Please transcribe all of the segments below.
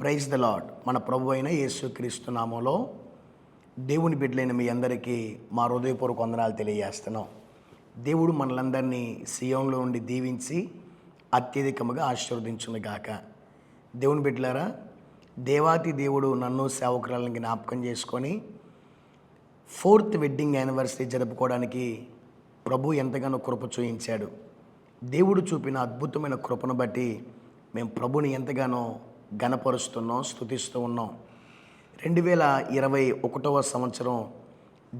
Praise the lord. మన ప్రభు అయిన యేసుక్రీస్తు నామంలో దేవుని బిడ్డలైన మీ అందరికీ మా హృదయపూర్వక వందనాలు తెలియజేస్తున్నాం. దేవుడు మనలందరినీ సియోన్లో నుండి దీవించి అత్యధికముగా ఆశీర్వదించునుగాక. దేవుని బిడ్డలారా, దేవాతి దేవుడు నన్ను సేవకురాలను జ్ఞాపకం చేసుకొని 4th వెడ్డింగ్ యానివర్సరీ జరుపుకోవడానికి ప్రభు ఎంతగానో కృప చూయించాడు. దేవుడు చూపిన అద్భుతమైన కృపను బట్టి మేము ప్రభుని ఎంతగానో ఘనపరుస్తున్నాం, స్తుతిస్తూ ఉన్నాం. 2021వ సంవత్సరం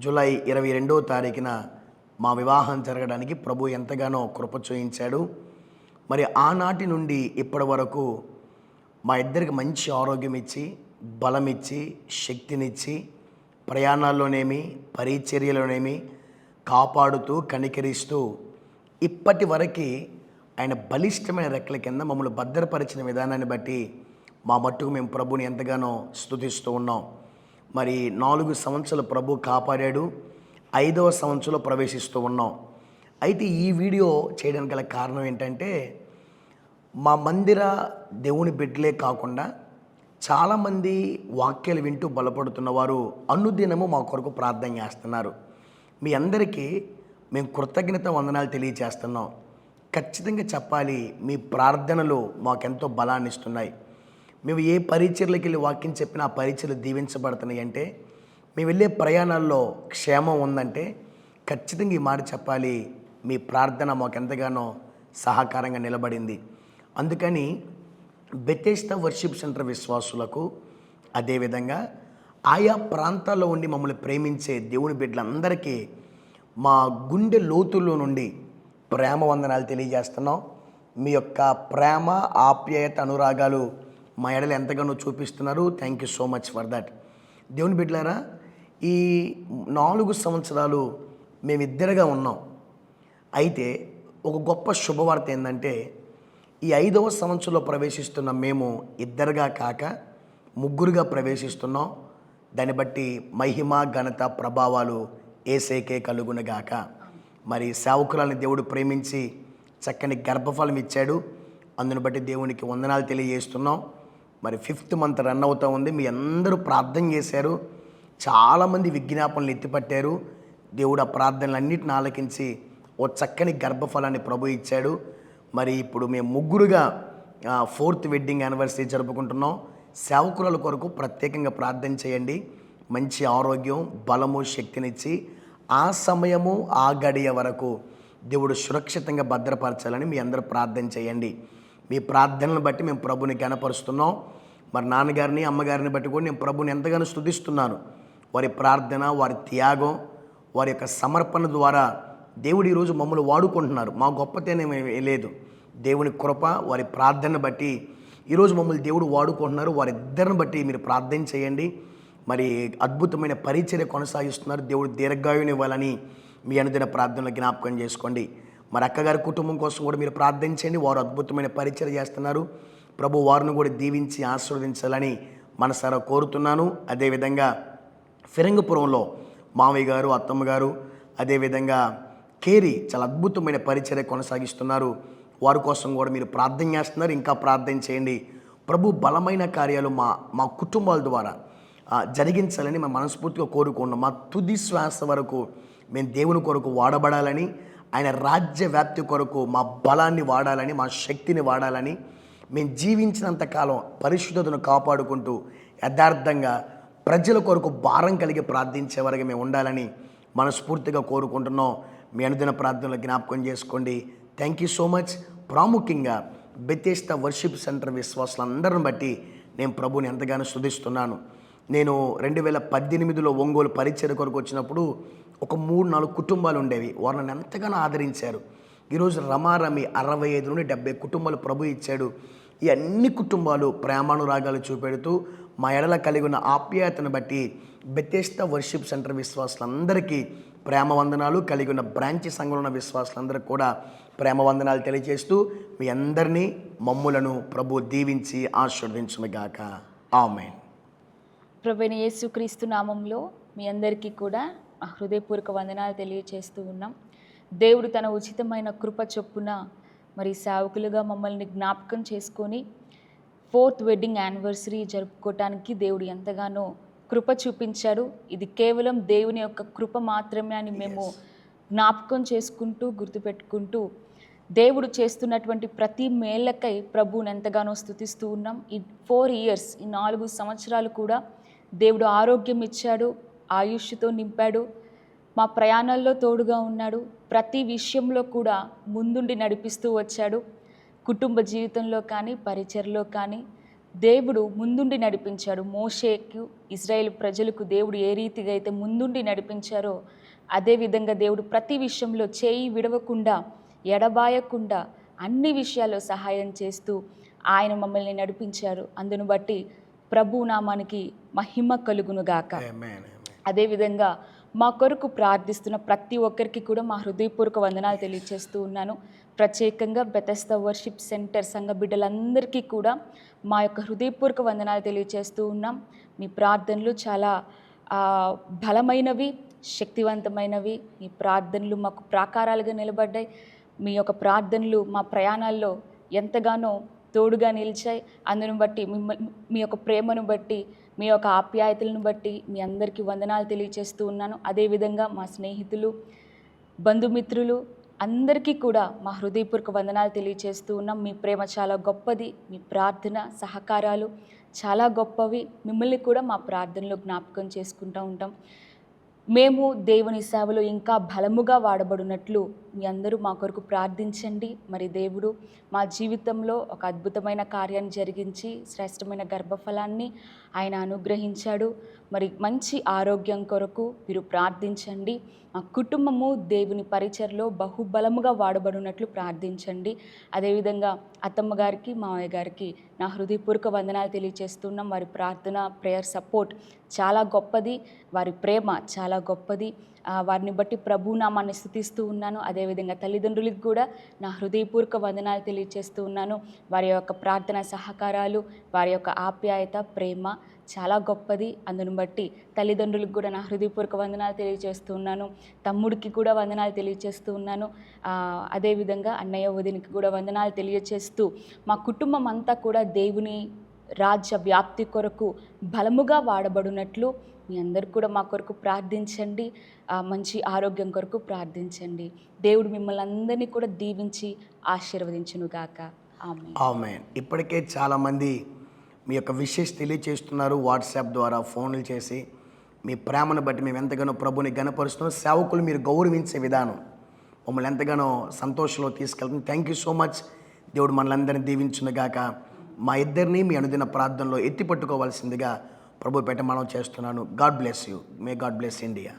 జూలై 22వ తారీఖున మా వివాహం జరగడానికి ప్రభు ఎంతగానో కృప చూయించాడు. మరి ఆనాటి నుండి ఇప్పటి వరకు మా ఇద్దరికి మంచి ఆరోగ్యం ఇచ్చి, బలం ఇచ్చి, శక్తినిచ్చి, ప్రయాణాల్లోనేమి పరిచర్యలోనేమి కాపాడుతూ కనికరిస్తూ ఇప్పటి వరకు ఆయన బలిష్టమైన రెక్కల కింద మమ్మల్ని భద్రపరిచిన విధానాన్ని బట్టి మా మట్టుకు మేము ప్రభుని ఎంతగానో స్తుతిస్తూ ఉన్నాం. మరి 4 సంవత్సరాలు ప్రభు కాపాడాడు. 5వ సంవత్సరంలో ప్రవేశిస్తూ ఉన్నాం. అయితే ఈ వీడియో చేయడానికి గల కారణం ఏంటంటే, మా మందిర దేవుని బిడ్డలే కాకుండా చాలామంది వాక్యాలు వింటూ బలపడుతున్న వారు అనుదినము మా కొరకు ప్రార్థన చేస్తున్నారు. మీ అందరికీ మేము కృతజ్ఞత వందనాలు తెలియజేస్తున్నాం. ఖచ్చితంగా చెప్పాలి, మీ ప్రార్థనలు మాకెంతో బలాన్ని ఇస్తున్నాయి. మేము ఏ పరిచర్లకు వెళ్ళి వాక్యం చెప్పినా ఆ పరిచర్లు దీవించబడుతున్నాయి అంటే, మేము వెళ్ళే ప్రయాణాల్లో క్షేమం ఉందంటే ఖచ్చితంగా ఈ మాట చెప్పాలి, మీ ప్రార్థన మాకెంతగానో సహకారంగా నిలబడింది. అందుకని బెతెస్దా వర్షిప్ సెంటర్ విశ్వాసులకు, అదేవిధంగా ఆయా ప్రాంతాల్లో ఉండి మమ్మల్ని ప్రేమించే దేవుని బిడ్డలందరికీ మా గుండె లోతుల్లో నుండి ప్రేమ వందనాలు తెలియజేస్తున్నాం. మీ యొక్క ప్రేమ, ఆప్యాయత, అనురాగాలు మా ఎడలు ఎంతగానో చూపిస్తున్నారు. Thank you so much for that. దేవుని బిడ్డలారా, ఈ 4 సంవత్సరాలు మేమిద్దరుగా ఉన్నాం. అయితే ఒక గొప్ప శుభవార్త ఏంటంటే, ఈ 5వ సంవత్సరంలో ప్రవేశిస్తున్న మేము ఇద్దరుగా కాక ముగ్గురుగా ప్రవేశిస్తున్నాం. దాన్ని బట్టి మహిమ, ఘనత, ప్రభావాలు యేసుకే కలుగునుగాక. మరి సేవకురాలని దేవుడు ప్రేమించి చక్కని గర్భఫలం ఇచ్చాడు. అందుని బట్టి దేవునికి వందనాలు తెలియజేస్తున్నాం. మరి 5th మంత్ రన్ అవుతూ ఉంది. మీ అందరూ ప్రార్థన చేశారు, చాలామంది విజ్ఞాపనలు ఎత్తిపట్టారు. దేవుడు ఆ ప్రార్థనలన్నిటిని ఆలకించి ఓ చక్కని గర్భఫలాన్ని ప్రభు ఇచ్చాడు. మరి ఇప్పుడు మేము ముగ్గురుగా 4th వెడ్డింగ్ యానివర్సరీ జరుపుకుంటున్నాం. సేవకురాల కొరకు ప్రత్యేకంగా ప్రార్థన చేయండి. మంచి ఆరోగ్యం, బలము, శక్తినిచ్చి ఆ సమయము, ఆ గడియ వరకు దేవుడు సురక్షితంగా భద్రపరచాలని మీ అందరూ ప్రార్థన చేయండి. మీ ప్రార్థనలను బట్టి మేము ప్రభుని ఘనపరుస్తున్నాం. మరి నాన్నగారిని, అమ్మగారిని బట్టి కూడా నేను ప్రభుని ఎంతగానో స్తుతిస్తున్నాను. వారి ప్రార్థన, వారి త్యాగం, వారి యొక్క సమర్పణ ద్వారా దేవుడు ఈరోజు మమ్మల్ని వాడుకుంటున్నారు. మా గొప్పతేనేమీ లేదు, దేవుని కృప, వారి ప్రార్థన బట్టి ఈరోజు మమ్మల్ని దేవుడు వాడుకుంటున్నారు. వారిద్దరిని బట్టి మీరు ప్రార్థన చేయండి. మరి అద్భుతమైన పరిచర్య కొనసాగిస్తున్నారు. దేవుడు దీర్ఘాయువుని ఇవ్వాలని మీ అనుదిన ప్రార్థనలు జ్ఞాపకం చేసుకోండి. మరి అక్కగారి కుటుంబం కోసం కూడా మీరు ప్రార్థన చేయండి. వారు అద్భుతమైన పరిచర్య చేస్తున్నారు. ప్రభు వారిని కూడా దీవించి ఆశీర్వదించాలని మనసారా కోరుతున్నాను. అదేవిధంగా ఫిరంగపురంలో మావయ్య గారు, అత్తమ్మ గారు, అదేవిధంగా కేరి చాలా అద్భుతమైన పరిచర్య కొనసాగిస్తున్నారు. వారి కోసం కూడా మీరు ప్రార్థన చేస్తున్నారు. ఇంకా ప్రార్థన చేయండి. ప్రభు బలమైన కార్యాలు మా కుటుంబాల ద్వారా జరిగించాలని మేము మనస్ఫూర్తిగా కోరుకున్నాం. మా తుది శ్వాస వరకు మేము దేవుని కొరకు వాడబడాలని, ఆయన రాజ్య వ్యాప్తి కొరకు మా బలాన్ని వాడాలని, మా శక్తిని వాడాలని, మేము జీవించినంతకాలం పరిశుద్ధతను కాపాడుకుంటూ యథార్థంగా ప్రజల కొరకు భారం కలిగి ప్రార్థించే వరకు మేము ఉండాలని మనస్ఫూర్తిగా కోరుకుంటున్నాం. మీ అనుదిన ప్రార్థనలు జ్ఞాపకం చేసుకోండి. Thank you so much. ప్రాముఖ్యంగా బెతెస్దా వర్షిప్ సెంటర్ విశ్వాసులందరిని బట్టి నేను ప్రభుని ఎంతగానో స్తుతిస్తున్నాను. నేను 2018లో ఒంగోలు పరిచర్య కొరకు వచ్చినప్పుడు ఒక 3-4 కుటుంబాలు ఉండేవి. వారు నన్ను ఎంతగానో ఆదరించారు. ఈరోజు రమారమి 65 నుండి 70 కుటుంబాలు ప్రభు ఇచ్చాడు. ఈ అన్ని కుటుంబాలు ప్రేమానురాగాలు చూపెడుతూ మా ఎడల కలిగి ఉన్న ఆప్యాయతను బట్టి బెతెస్దా వర్షిప్ సెంటర్ విశ్వాసులందరికీ ప్రేమ వందనాలు, కలిగి ఉన్న బ్రాంచ్ సంఘంలో ఉన్న విశ్వాసులందరికీ కూడా ప్రేమ వందనాలు తెలియజేస్తూ మీ అందరినీ, మమ్ములను ప్రభు దీవించి ఆశీర్వదించునుగాక. ఆమేన్. ప్రభువైన యేసుక్రీస్తు నామంలో మీ అందరికీ కూడా హృదయపూర్వక వందనాలు తెలియజేస్తూ ఉన్నాం. దేవుడు తన ఉచితమైన కృప చొప్పున మరి సేవకులుగా మమ్మల్ని జ్ఞాపకం చేసుకొని 4th వెడ్డింగ్ యానివర్సరీ జరుపుకోవటానికి దేవుడు ఎంతగానో కృప చూపించాడు. ఇది కేవలం దేవుని యొక్క కృప మాత్రమే అని మేము జ్ఞాపకం చేసుకుంటూ గుర్తుపెట్టుకుంటూ దేవుడు చేస్తున్నటువంటి ప్రతి మేళ్ళకై ప్రభువుని ఎంతగానో స్తుతిస్తూ ఉన్నాం. ఈ 4 ఇయర్స్, ఈ 4 సంవత్సరాలు కూడా దేవుడు ఆరోగ్యం ఇచ్చాడు, ఆయుష్తో నింపాడు, మా ప్రయాణాల్లో తోడుగా ఉన్నాడు, ప్రతి విషయంలో కూడా ముందుండి నడిపిస్తూ వచ్చాడు. కుటుంబ జీవితంలో కానీ పరిచర్లో కానీ దేవుడు ముందుండి నడిపించాడు. మోషేకు ఇజ్రాయేల్ ప్రజలకు దేవుడు ఏ రీతిగా అయితే ముందుండి నడిపించారో అదేవిధంగా దేవుడు ప్రతి విషయంలో చేయి విడవకుండా ఎడబాయకుండా అన్ని విషయాల్లో సహాయం చేస్తూ ఆయన మమ్మల్ని నడిపించారు. అందును బట్టి ప్రభు నామానికి మహిమ కలుగునుగాక. అదేవిధంగా మా కొరకు ప్రార్థిస్తున్న ప్రతి ఒక్కరికి కూడా మా హృదయపూర్వక వందనాలు తెలియజేస్తూ ఉన్నాను. ప్రత్యేకంగా బెతెస్దా వర్షిప్ సెంటర్ సంఘ బిడ్డలందరికీ కూడా మా యొక్క హృదయపూర్వక వందనాలు తెలియజేస్తూ ఉన్నాం. మీ ప్రార్థనలు చాలా బలమైనవి, శక్తివంతమైనవి. మీ ప్రార్థనలు మాకు ప్రాకారాలుగా నిలబడ్డాయి. మీ యొక్క ప్రార్థనలు మా ప్రయాణాల్లో ఎంతగానో తోడుగా నిలిచాయి. అందును బట్టి మీ యొక్క ప్రేమను బట్టి, మీ యొక్క ఆప్యాయతలను బట్టి మీ అందరికీ వందనాలు తెలియజేస్తూ ఉన్నాను. అదేవిధంగా మా స్నేహితులు, బంధుమిత్రులు అందరికీ కూడా మా హృదయపూర్వక వందనాలు తెలియజేస్తూ ఉన్నాం. మీ ప్రేమ చాలా గొప్పది, మీ ప్రార్థన సహకారాలు చాలా గొప్పవి. మిమ్మల్ని కూడా మా ప్రార్థనలో జ్ఞాపకం చేసుకుంటూ ఉంటాం. మేము దేవుని సేవలో ఇంకా బలముగా వాడబడినట్లు మీ అందరూ మా కొరకు ప్రార్థించండి. మరి దేవుడు మా జీవితంలో ఒక అద్భుతమైన కార్యాన్ని జరిగించి శ్రేష్టమైన గర్భఫలాన్ని ఆయన అనుగ్రహించాడు. మరి మంచి ఆరోగ్యం కొరకు మీరు ప్రార్థించండి. మా కుటుంబము దేవుని పరిచర్లో బహుబలముగా వాడబడినట్లు ప్రార్థించండి. అదేవిధంగా అత్తమ్మ గారికి, మావయ్య గారికి నా హృదయపూర్వక వందనాలు తెలియజేస్తున్నాం. వారి ప్రార్థన, ప్రేయర్ సపోర్ట్ చాలా గొప్పది, వారి ప్రేమ చాలా గొప్పది. వారిని బట్టి ప్రభునామాన్ని స్తుతిస్తూ ఉన్నాను. అదేవిధంగా తల్లిదండ్రులకు కూడా నా హృదయపూర్వక వందనాలు తెలియజేస్తూ ఉన్నాను. వారి యొక్క ప్రార్థన సహకారాలు, వారి యొక్క ఆప్యాయత, ప్రేమ చాలా గొప్పది. అందును బట్టి తల్లిదండ్రులకు కూడా నా హృదయపూర్వక వందనాలు తెలియజేస్తూ ఉన్నాను. తమ్ముడికి కూడా వందనాలు తెలియజేస్తూ ఉన్నాను. అదేవిధంగా అన్నయ్య వదినికి కూడా వందనాలు తెలియజేస్తూ మా కుటుంబం అంతా కూడా దేవుని రాజ్య వ్యాప్తి కొరకు బలముగా వాడబడినట్లు మీ అందరు కూడా మా కొరకు ప్రార్థించండి. మంచి ఆరోగ్యం కొరకు ప్రార్థించండి. దేవుడు మిమ్మల్ని అందరినీ కూడా దీవించి ఆశీర్వదించునుగాక. ఆమేన్. ఆమేన్. ఇప్పటికే చాలామంది మీ యొక్క విషెస్ తెలియచేస్తున్నారు. వాట్సాప్ ద్వారా ఫోన్లు చేసి మీ ప్రేమను బట్టి మేము ఎంతగానో ప్రభుని గణపరుస్తున్నాం. సేవకులు మీరు గౌరవించే విధానం మమ్మల్ని ఎంతగానో సంతోషంలో తీసుకెళ్తుంది. Thank you so much. దేవుడు మనల్ని అందరినీ దీవించునుగాక. మా ఇద్దరిని మీ అనుదిన ప్రార్థనలో ఎత్తి పట్టుకోవాల్సిందిగా ప్రభు పెట్ట మనం చేస్తున్నాను. God bless you. May God bless India.